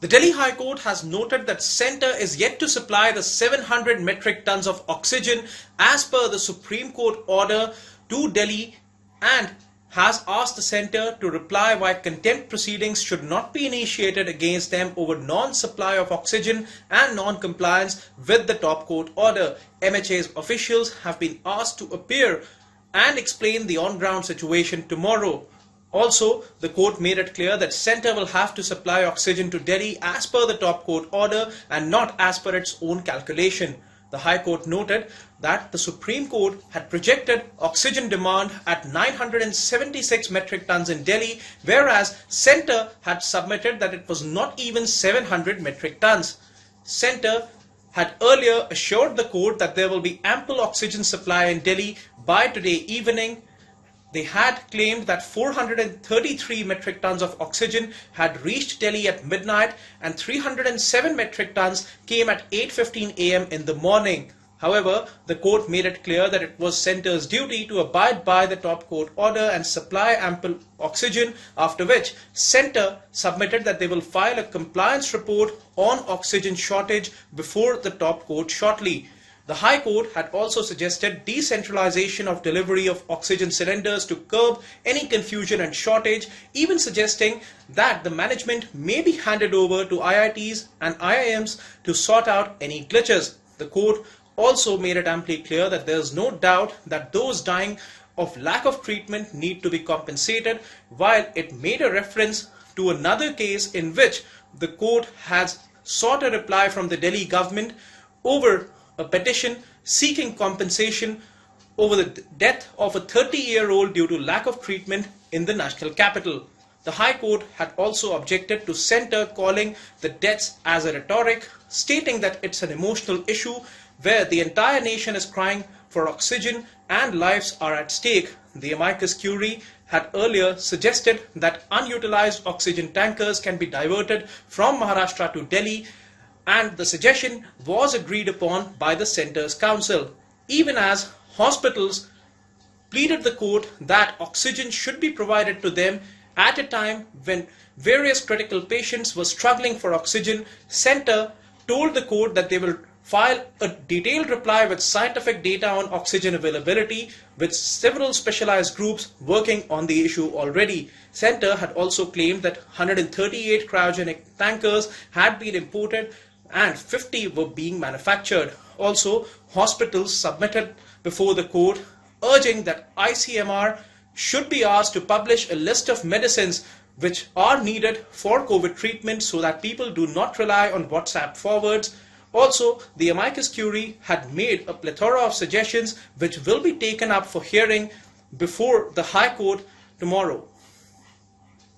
The Delhi High Court has noted that centre is yet to supply the 700 metric tons of oxygen as per the Supreme Court order to Delhi and has asked the centre to reply why contempt proceedings should not be initiated against them over non-supply of oxygen and non-compliance with the top court order. MHA's officials have been asked to appear and explain the on-ground situation tomorrow. Also, the court made it clear that centre will have to supply oxygen to Delhi as per the top court order and not as per its own calculation. The High Court noted that the Supreme Court had projected oxygen demand at 976 metric tons in Delhi, whereas centre had submitted that it was not even 700 metric tons. Centre had earlier assured the court that there will be ample oxygen supply in Delhi by today evening. They had claimed that 433 metric tons of oxygen had reached Delhi at midnight and 307 metric tons came at 8:15 a.m. in the morning. However, the court made it clear that it was centre's duty to abide by the top court order and supply ample oxygen, after which centre submitted that they will file a compliance report on oxygen shortage before the top court shortly. The High Court had also suggested decentralization of delivery of oxygen cylinders to curb any confusion and shortage, even suggesting that the management may be handed over to IITs and IIMs to sort out any glitches. The court also made it amply clear that there is no doubt that those dying of lack of treatment need to be compensated, while it made a reference to another case in which the court has sought a reply from the Delhi government over a petition seeking compensation over the death of a 30-year-old due to lack of treatment in the national capital. The High Court had also objected to centre calling the deaths as a rhetoric, stating that it's an emotional issue where the entire nation is crying for oxygen and lives are at stake. The amicus curiae had earlier suggested that unutilized oxygen tankers can be diverted from Maharashtra to Delhi, and the suggestion was agreed upon by the centre's council, even as hospitals pleaded the court that oxygen should be provided to them at a time when various critical patients were struggling for oxygen. Centre told the court that they will file a detailed reply with scientific data on oxygen availability, with several specialized groups working on the issue already. Centre had also claimed that 138 cryogenic tankers had been imported and 50 were being manufactured. Also, hospitals submitted before the court urging that ICMR should be asked to publish a list of medicines which are needed for COVID treatment so that people do not rely on WhatsApp forwards. Also, the amicus curiae had made a plethora of suggestions which will be taken up for hearing before the High Court tomorrow.